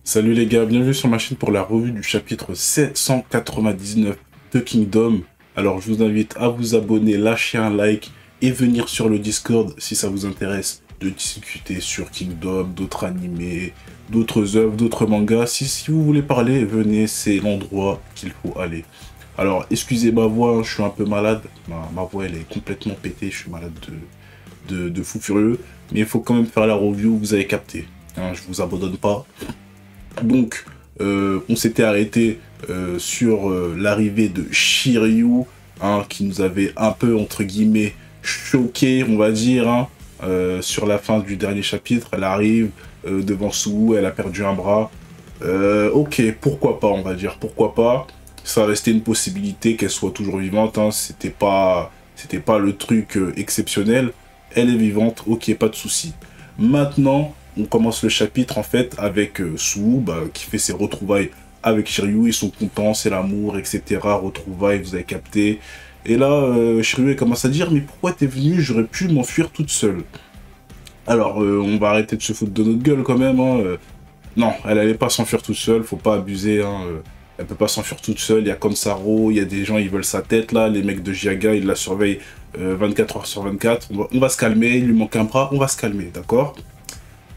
Salut les gars, bienvenue sur ma chaîne pour la revue du chapitre 799 de Kingdom. Alors je vous invite à vous abonner, lâcher un like et venir sur le Discord si ça vous intéresse de discuter sur Kingdom, d'autres animés, d'autres œuvres, d'autres mangas. Si vous voulez parler, venez, c'est l'endroit qu'il faut aller. Alors excusez ma voix, hein, je suis un peu malade, ma voix elle est complètement pétée, je suis malade de fou furieux. Mais il faut quand même faire la review, vous avez capté, hein, je vous abandonne pas. Donc, on s'était arrêté sur l'arrivée de Shiryu, hein, qui nous avait un peu, entre guillemets, choqué, on va dire, hein, sur la fin du dernier chapitre. Elle arrive devant Suwu, elle a perdu un bras. Ok, pourquoi pas, on va dire, pourquoi pas. Ça restait une possibilité qu'elle soit toujours vivante, hein, c'était pas le truc exceptionnel. Elle est vivante, ok, pas de souci. Maintenant, on commence le chapitre en fait avec Suwu qui fait ses retrouvailles avec Shiryu, ils sont contents, c'est l'amour, etc. Retrouvailles, vous avez capté. Et là, Shiryu commence à dire « Mais pourquoi t'es venu? J'aurais pu m'enfuir toute seule. » Alors, on va arrêter de se foutre de notre gueule quand même. Hein, non, elle allait pas s'enfuir toute seule, faut pas abuser. Hein, elle peut pas s'enfuir toute seule, il y a Konsaro, il y a des gens, ils veulent sa tête là, les mecs de Jiaga, ils la surveillent 24 heures sur 24. On va se calmer, il lui manque un bras, on va se calmer, d'accord?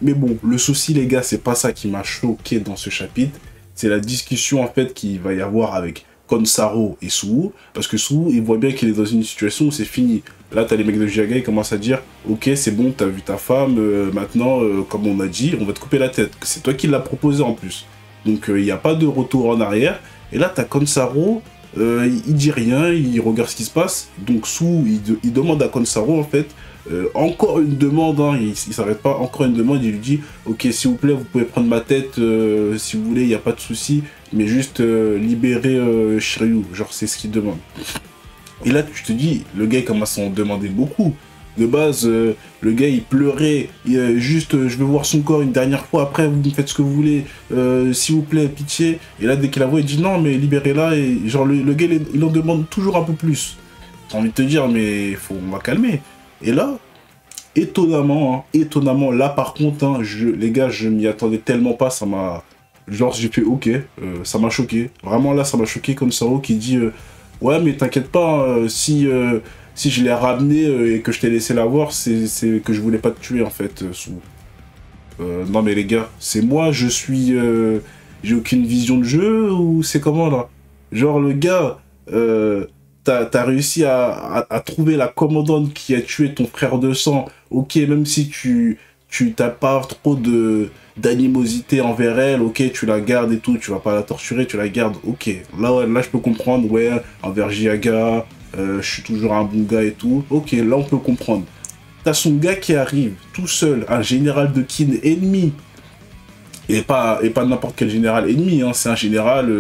Mais bon, le souci, les gars, c'est pas ça qui m'a choqué dans ce chapitre. C'est la discussion, en fait, qu'il va y avoir avec Konsaro et Suwu. Parce que Suwu, il voit bien qu'il est dans une situation où c'est fini. Là, t'as les mecs de Jiaga, ils commencent à dire « Ok, c'est bon, t'as vu ta femme, maintenant, comme on a dit, on va te couper la tête. » C'est toi qui l'as proposé, en plus. Donc, il n'y a pas de retour en arrière. Et là, t'as Konsaro, il dit rien, il regarde ce qui se passe. Donc, Suwu, il demande à Konsaro, en fait, encore une demande, hein, il s'arrête pas, encore une demande, il lui dit « Ok, s'il vous plaît, vous pouvez prendre ma tête, si vous voulez, il n'y a pas de souci, mais juste libérer Shiryu. » Genre, c'est ce qu'il demande. Et là, tu te dis, le gars, il commence à en demander beaucoup. De base, le gars, il pleurait, juste, je veux voir son corps une dernière fois, après, vous me faites ce que vous voulez, s'il vous plaît, pitié. Et là, dès qu'il la voit, il dit « Non, mais libérez-la. » Et genre, le gars, il en demande toujours un peu plus. T'as envie de te dire, mais on va calmer. Et là, étonnamment, hein, étonnamment, là par contre, hein, les gars, je m'y attendais tellement pas, ça m'a... Genre, j'ai fait ok, ça m'a choqué. Vraiment, là, ça m'a choqué comme Saro qui dit ouais, mais t'inquiète pas, hein, si je l'ai ramené et que je t'ai laissé la voir, c'est que je voulais pas te tuer, en fait, non, mais les gars, c'est moi, je suis... j'ai aucune vision de jeu, ou c'est comment, là? Genre, le gars... t'as réussi à trouver la commandante qui a tué ton frère de sang. Ok, même si tu t'as pas trop d'animosité envers elle, ok, tu la gardes et tout, tu vas pas la torturer, tu la gardes, ok. Là, ouais, là je peux comprendre, ouais, envers Jiaga, je suis toujours un bon gars et tout. Ok, là on peut comprendre. T'as son gars qui arrive tout seul, un général de kin ennemi, et pas n'importe quel général ennemi, hein, c'est un général,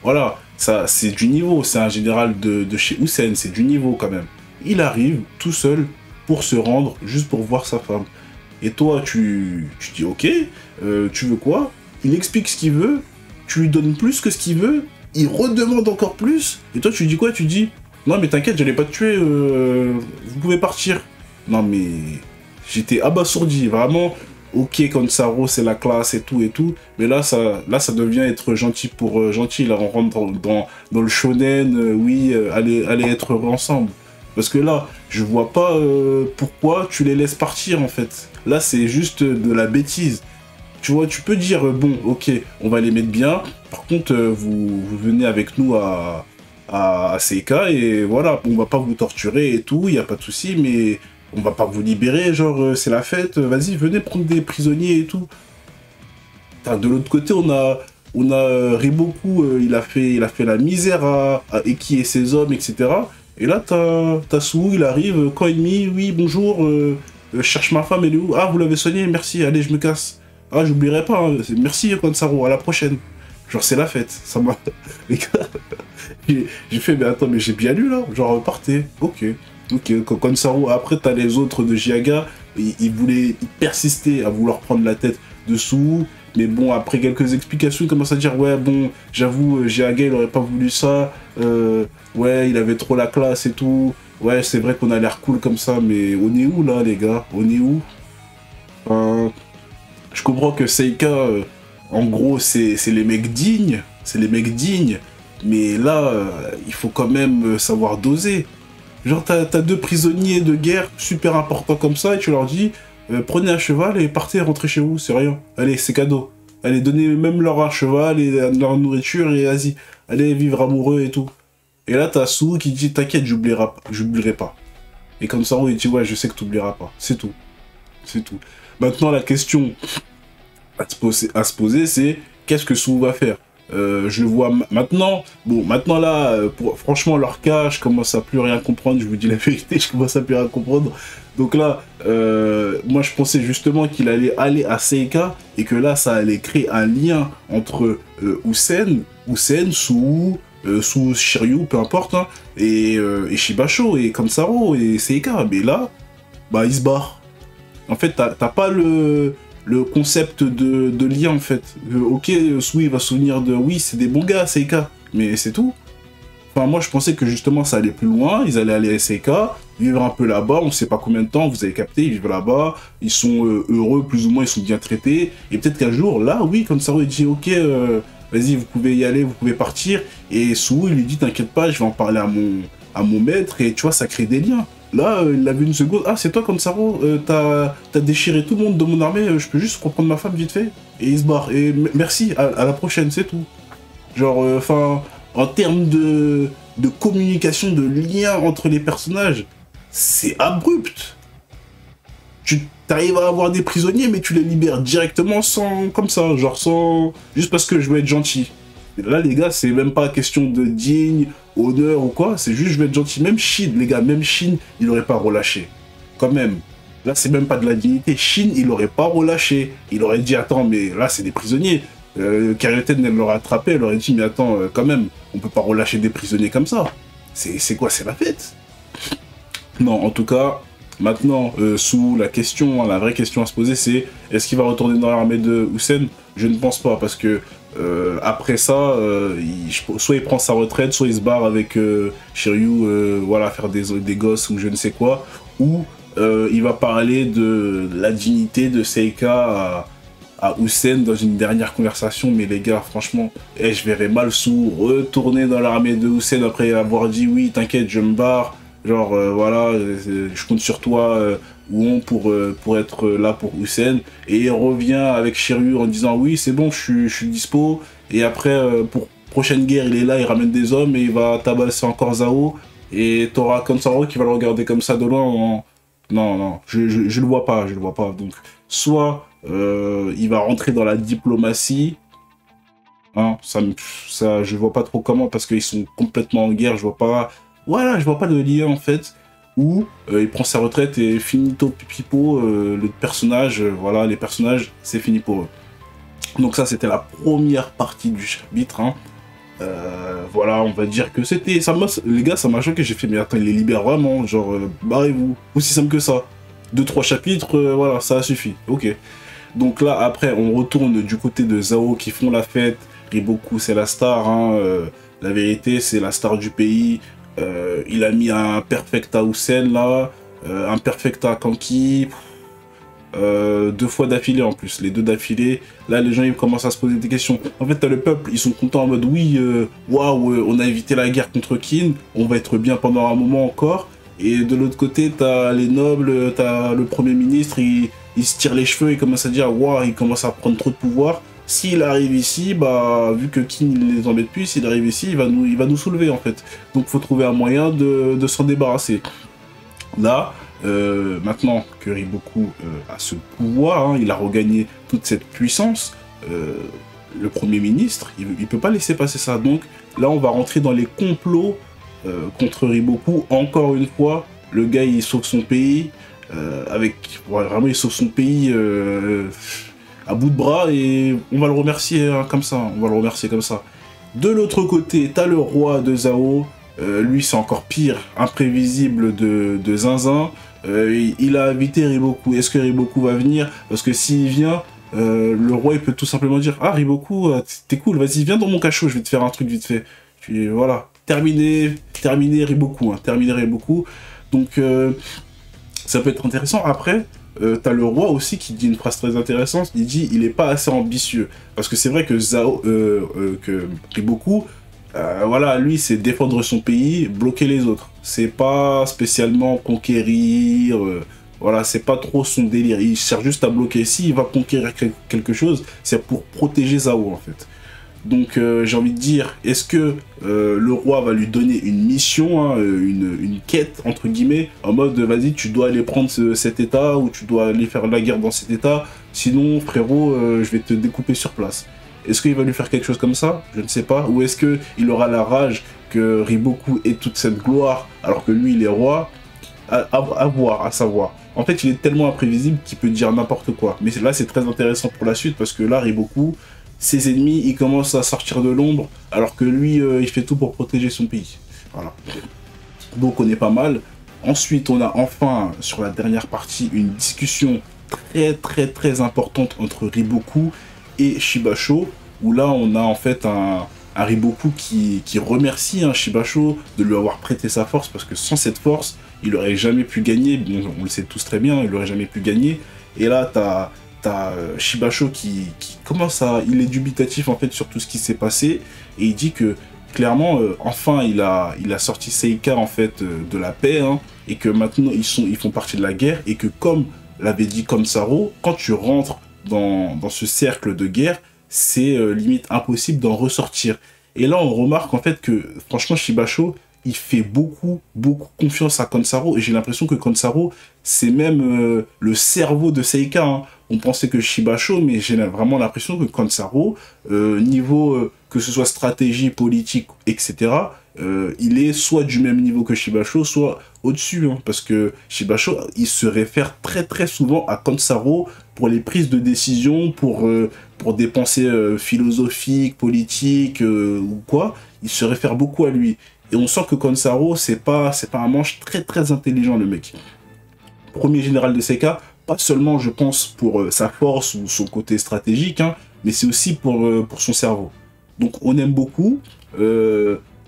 voilà, ça c'est du niveau, c'est un général de chez Hussein, c'est du niveau quand même. Il arrive tout seul pour se rendre, juste pour voir sa femme. Et toi, tu dis ok, tu veux quoi? Il explique ce qu'il veut, tu lui donnes plus que ce qu'il veut, il redemande encore plus, et toi tu dis quoi? Tu dis non mais t'inquiète, j'allais pas te tuer, vous pouvez partir. Non mais j'étais abasourdi, vraiment. Ok, Konsaro, c'est la classe et tout, mais là, ça devient être gentil pour gentil. Là, on rentre dans le shonen, oui, allez être heureux ensemble. Parce que là, je vois pas pourquoi tu les laisses partir, en fait. Là, c'est juste de la bêtise. Tu vois, tu peux dire, bon, ok, on va les mettre bien. Par contre, vous venez avec nous à Seika, et voilà, on va pas vous torturer et tout, il n'y a pas de souci, mais on va pas vous libérer, genre, c'est la fête, vas-y, venez prendre des prisonniers et tout. De l'autre côté, on a Riboku, il a fait la misère à Eki et ses hommes, etc. Et là, t'as Suwu, il arrive, quand et demi, oui, bonjour, je cherche ma femme, elle est où? Ah, vous l'avez soignée, merci, allez, je me casse. Ah, j'oublierai pas, hein, merci, Konsaro, à la prochaine. Genre, c'est la fête, ça m'a... Les gars, j'ai fait, mais attends, mais j'ai bien lu, là? Genre, partez, ok. Ok, Konsaro, après, t'as les autres de Jiaga, ils persistaient à vouloir prendre la tête de Suwu, mais bon, après quelques explications, il commence à dire, ouais, bon, j'avoue, Jiaga, il aurait pas voulu ça, ouais, il avait trop la classe et tout, ouais, c'est vrai qu'on a l'air cool comme ça, mais on est où, là, les gars? On est où? Je comprends que Seika, en gros, c'est les mecs dignes. C'est les mecs dignes. Mais là, il faut quand même savoir doser. Genre, t'as deux prisonniers de guerre super importants comme ça, et tu leur dis, prenez un cheval et partez, rentrez chez vous, c'est rien. Allez, c'est cadeau. Allez, donnez même leur un cheval et leur nourriture, et vas-y, allez vivre amoureux et tout. Et là, t'as Sue qui dit, t'inquiète, j'oublierai pas. Et comme ça, il dit, ouais, je sais que t'oublieras pas. C'est tout. C'est tout. Maintenant, la question à se poser, c'est, qu'est-ce que Sue va faire? Je le vois maintenant. Bon, maintenant là, franchement, leur cas, je commence à plus rien comprendre. Je vous dis la vérité, je commence à plus rien comprendre. Donc là, moi je pensais justement qu'il allait aller à Seika et que là, ça allait créer un lien entre Usen, Sue, Shiryu, peu importe, hein, et Shibasho, et Kansaro, et Seika. Mais là, bah, ils se barrent. En fait, t'as pas le concept de lien, en fait. Ok, Sui va se souvenir de... Oui, c'est des bons gars, Seika, mais c'est tout. Enfin, moi, je pensais que justement, ça allait plus loin. Ils allaient aller à Seika, vivre un peu là-bas, on sait pas combien de temps, vous avez capté, ils vivent là-bas, ils sont heureux, plus ou moins, ils sont bien traités. Et peut-être qu'un jour, là, oui, comme ça, il dit, ok, vas-y, vous pouvez y aller, vous pouvez partir. Et Sui, il lui dit, t'inquiète pas, je vais en parler à mon maître, et tu vois, ça crée des liens. Là, il a vu une seconde. Ah, c'est toi, Kansaro, t'as déchiré tout le monde de mon armée, je peux juste reprendre ma femme vite fait. Et il se barre. Et merci, à la prochaine, c'est tout. Genre, enfin, en termes de communication, de lien entre les personnages, c'est abrupt. Tu t'arrives à avoir des prisonniers, mais tu les libères directement sans... Comme ça, genre sans... Juste parce que je veux être gentil. Là, les gars, c'est même pas question de digne, honneur ou quoi, c'est juste je vais être gentil. Même Shin, les gars, même Shin, il aurait pas relâché. Quand même. Là, c'est même pas de la dignité. Shin, il aurait pas relâché. Il aurait dit, attends, mais là, c'est des prisonniers. Karioten, elle l'aurait attrapé, elle aurait dit, mais attends, quand même, on peut pas relâcher des prisonniers comme ça. C'est quoi, c'est la fête? Non, en tout cas, maintenant, sous la question, la vraie question à se poser, c'est est-ce qu'il va retourner dans l'armée de Usen? Je ne pense pas, parce que après ça, soit il prend sa retraite, soit il se barre avec Shiryu, voilà, faire des gosses ou je ne sais quoi, ou il va parler de la dignité de Seika à Usen dans une dernière conversation. Mais les gars, franchement, je verrais mal Sue retourner dans l'armée de Usen après avoir dit oui, t'inquiète, je me barre. Genre, voilà, je compte sur toi, Won, pour être là pour Usen. Et il revient avec Shiryu en disant oui, c'est bon, je suis dispo. Et après, pour prochaine guerre, il est là, il ramène des hommes et il va tabasser encore Zao. Et t'auras Kansaro qui va le regarder comme ça de loin en... Non, non, je le vois pas, je le vois pas. Donc, soit il va rentrer dans la diplomatie. Hein, je vois pas trop comment, parce qu'ils sont complètement en guerre, je vois pas... Voilà, je vois pas de lien en fait, où il prend sa retraite et finito pipipo, le personnage, voilà, les personnages, c'est fini pour eux. Donc ça, c'était la première partie du chapitre, hein. Voilà, on va dire que c'était... Les gars, ça m'a choqué, j'ai fait, mais attends, il les libère vraiment, genre, barrez-vous, aussi simple que ça. 2-3 chapitres, voilà, ça a suffi, ok. Donc là, après, on retourne du côté de Zao qui font la fête, Riboku, c'est la star, hein, la vérité, c'est la star du pays. Il a mis un perfect à Usen là, un perfect à Kanki, 2 fois d'affilée en plus, les 2 d'affilée. Là, les gens ils commencent à se poser des questions. En fait, t'as le peuple, ils sont contents en mode oui, waouh, on a évité la guerre contre Qin, on va être bien pendant un moment encore. Et de l'autre côté, t'as les nobles, t'as le premier ministre, il se tire les cheveux, il commence à dire waouh, il commence à prendre trop de pouvoir. S'il arrive ici, bah, vu que Qin ne les embête plus, s'il arrive ici, il va nous soulever en fait. Donc faut trouver un moyen de s'en débarrasser. Là, maintenant que Riboku a ce pouvoir, hein, il a regagné toute cette puissance, le Premier ministre, il peut pas laisser passer ça. Donc là, on va rentrer dans les complots contre Riboku. Encore une fois, le gars, il sauve son pays, vraiment, il sauve son pays... à bout de bras, et on va le remercier hein, comme ça, on va le remercier comme ça. De l'autre côté, t'as le roi de Zao, lui c'est encore pire, imprévisible de zinzin, il a invité Riboku. Est-ce que Riboku va venir? Parce que s'il vient, le roi il peut tout simplement dire « Ah Riboku, t'es cool, vas-y viens dans mon cachot, je vais te faire un truc vite fait. » Puis voilà, terminé Riboku, hein, terminé Riboku. Donc ça peut être intéressant. Après, t'as le roi aussi qui dit une phrase très intéressante, il dit il est pas assez ambitieux. Parce que c'est vrai que que Riboku, voilà, lui c'est défendre son pays, bloquer les autres. C'est pas spécialement conquérir, voilà, c'est pas trop son délire. Il cherche juste à bloquer. S'il va conquérir quelque chose, c'est pour protéger Zhao en fait. Donc j'ai envie de dire, est-ce que le roi va lui donner une mission, hein, une quête, entre guillemets, en mode, vas-y, tu dois aller prendre cet état, ou tu dois aller faire la guerre dans cet état, sinon, frérot, je vais te découper sur place. Est-ce qu'il va lui faire quelque chose comme ça? Je ne sais pas. Ou est-ce qu'il aura la rage que Riboku ait toute cette gloire, alors que lui, il est roi? À voir, à savoir. En fait, il est tellement imprévisible qu'il peut dire n'importe quoi. Mais là, c'est très intéressant pour la suite, parce que là, Riboku, ses ennemis, ils commencent à sortir de l'ombre, alors que lui, il fait tout pour protéger son pays. Voilà. Donc on est pas mal. Ensuite, on a enfin, sur la dernière partie, une discussion très importante entre Riboku et Shibasho, où là, on a en fait un Riboku qui remercie Shibasho de lui avoir prêté sa force, parce que sans cette force, il aurait jamais pu gagner. Bon, on le sait tous très bien, il aurait jamais pu gagner. Et là, t'as Shibasho qui commence à... Il est dubitatif en fait sur tout ce qui s'est passé, et il dit que clairement, enfin il a sorti Seika en fait de la paix, hein, et que maintenant ils font partie de la guerre, et que comme l'avait dit Konsaro, quand tu rentres dans ce cercle de guerre, c'est limite impossible d'en ressortir. Et là on remarque en fait que franchement Shibasho, il fait beaucoup confiance à Konsaro, et j'ai l'impression que Konsaro, c'est même le cerveau de Seika, hein. On pensait que Shibasho, mais j'ai vraiment l'impression que Konsaro, niveau que ce soit stratégie, politique, etc., il est soit du même niveau que Shibasho, soit au-dessus, hein, parce que Shibasho, il se réfère très souvent à Konsaro pour les prises de décision, pour des pensées philosophiques, politiques, ou quoi. Il se réfère beaucoup à lui. Et on sent que Konsaro, c'est pas un manche très intelligent, le mec. Premier général de Seika, pas seulement, je pense, pour sa force ou son côté stratégique, hein, mais c'est aussi pour son cerveau. Donc on aime beaucoup.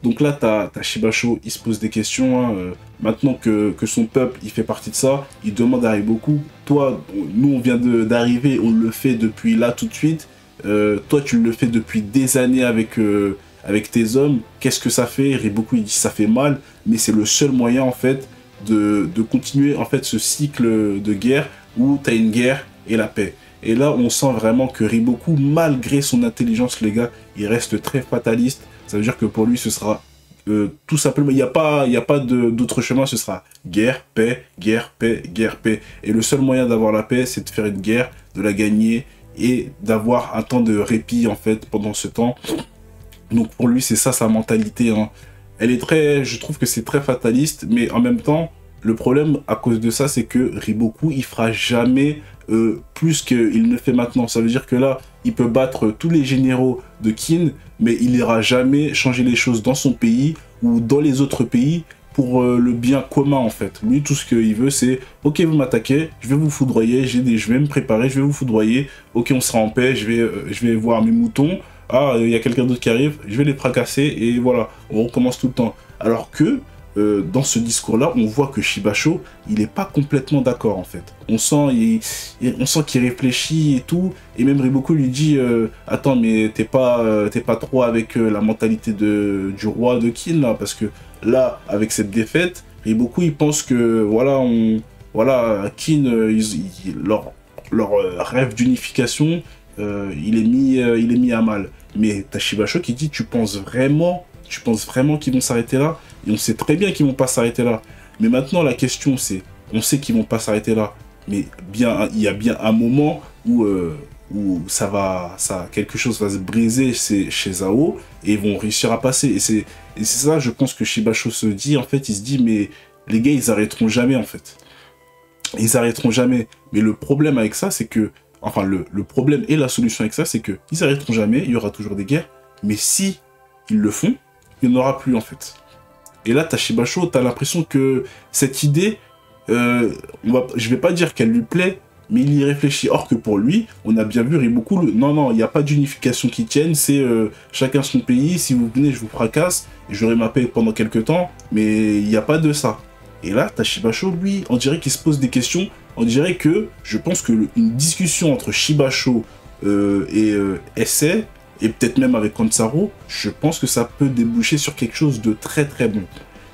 Donc là, t'as Shibasho, il se pose des questions. Hein, maintenant que son peuple, il fait partie de ça, il demande à Riboku, toi, nous on vient d'arriver, on le fait depuis là tout de suite. Toi, tu le fais depuis des années avec tes hommes. Qu'est-ce que ça fait? Riboku, il dit ça fait mal, mais c'est le seul moyen en fait de continuer en fait ce cycle de guerre où tu as une guerre et la paix. Et là, on sent vraiment que Riboku, malgré son intelligence, les gars, il reste très fataliste. Ça veut dire que pour lui, ce sera tout simplement, il n'y a pas d'autre chemin, ce sera guerre, paix, guerre, paix, guerre, paix. Et le seul moyen d'avoir la paix, c'est de faire une guerre, de la gagner et d'avoir un temps de répit, en fait, pendant ce temps. Donc pour lui, c'est ça sa mentalité, hein. Elle est je trouve que c'est très fataliste, mais en même temps, le problème à cause de ça, c'est que Riboku, il fera jamais plus qu'il ne fait maintenant. Ça veut dire que là, il peut battre tous les généraux de Qin, mais il n'ira jamais changer les choses dans son pays ou dans les autres pays pour le bien commun, en fait. Lui, tout ce qu'il veut, c'est « Ok, vous m'attaquez, je vais vous foudroyer, je vais me préparer, je vais vous foudroyer. Ok, on sera en paix, je vais voir mes moutons. Ah, il y a quelqu'un d'autre qui arrive, je vais les fracasser, et voilà, on recommence tout le temps. » Alors que, dans ce discours-là, on voit que Shibasho, il n'est pas complètement d'accord, en fait. On sent qu'il réfléchit et tout, et même Riboku lui dit attends, mais t'es pas trop avec la mentalité du roi de Qin, là, parce que là, avec cette défaite, Riboku, il pense que, voilà, Qin, leur rêve d'unification, il est mis à mal. Mais t'as Shibasho qui dit, tu penses vraiment qu'ils vont s'arrêter là? Et on sait très bien qu'ils vont pas s'arrêter là. Mais maintenant, la question, c'est, on sait qu'ils vont pas s'arrêter là, mais il y a bien un moment où quelque chose va se briser chez Zhao, et ils vont réussir à passer. Et c'est ça, je pense, que Shibasho se dit, en fait, il se dit, mais les gars, ils arrêteront jamais, en fait. Ils arrêteront jamais. Mais le problème avec ça, c'est que, enfin, le problème et la solution avec ça, c'est que ils arrêteront jamais, il y aura toujours des guerres, mais si ils le font, il n'y en aura plus, en fait. Et là, t'as Shibasho, t'as l'impression que cette idée, je vais pas dire qu'elle lui plaît, mais il y réfléchit. Or que pour lui, on a bien vu Riboku, non, il n'y a pas d'unification qui tienne, c'est chacun son pays, si vous venez, je vous fracasse, et j'aurai ma paix pendant quelques temps, mais il n'y a pas de ça. Et là, t'as Shibasho, lui, on dirait qu'il se pose des questions on dirait que je pense que une discussion entre Shibasho et Essay, et peut-être même avec Kansaro, je pense que ça peut déboucher sur quelque chose de très très bon.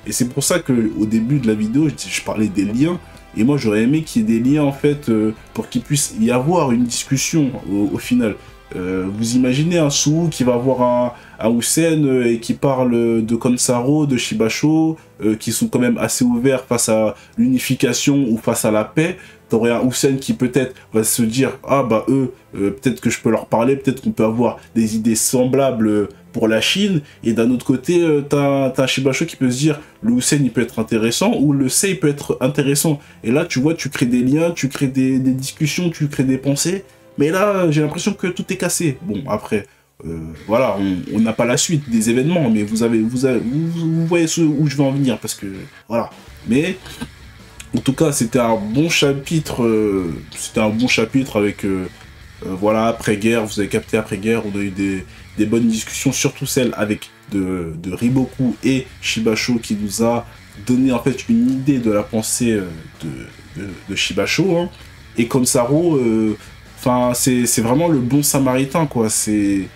Et c'est pour ça qu'au début de la vidéo, je parlais des liens, et moi j'aurais aimé qu'il y ait des liens en fait, pour qu'il puisse y avoir une discussion au final. Vous imaginez un Sou qui va voir un Hussein et qui parle de Kansaro, de Shibasho, qui sont quand même assez ouverts face à l'unification ou face à la paix. T'aurais un Hussein qui peut-être va se dire « Ah bah eux, peut-être que je peux leur parler, peut-être qu'on peut avoir des idées semblables pour la Chine. » Et d'un autre côté, t'as un Shibasho qui peut se dire « Le Hussein il peut être intéressant ou le Sei peut être intéressant. » Et là, tu vois, tu crées des liens, tu crées des discussions, tu crées des pensées. Mais là, j'ai l'impression que tout est cassé. Bon, après, voilà, on n'a pas la suite des événements, mais vous voyez où je veux en venir, parce que, voilà. Mais, en tout cas, c'était un bon chapitre, avec, voilà, après-guerre, vous avez capté après-guerre, on a eu des bonnes discussions, surtout celle avec de Riboku et Shibasho, qui nous a donné, en fait, une idée de la pensée de Shibasho, hein. Et Kansaro, enfin, c'est vraiment le bon samaritain, quoi. C'est...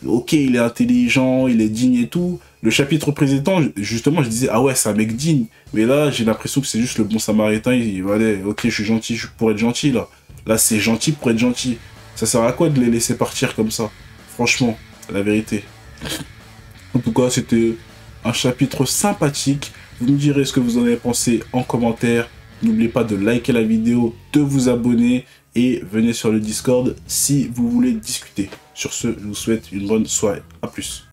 Ok, il est intelligent, il est digne et tout. Le chapitre précédent, justement, je disais, ah ouais, c'est un mec digne. Mais là, j'ai l'impression que c'est juste le bon samaritain. Il dit, allez, ok, je suis gentil pour être gentil, là. Là, c'est gentil pour être gentil. Ça sert à quoi de les laisser partir comme ça? Franchement, la vérité. En tout cas, c'était un chapitre sympathique. Vous me direz ce que vous en avez pensé en commentaire. N'oubliez pas de liker la vidéo, de vous abonner et venez sur le Discord si vous voulez discuter. Sur ce, je vous souhaite une bonne soirée. A plus.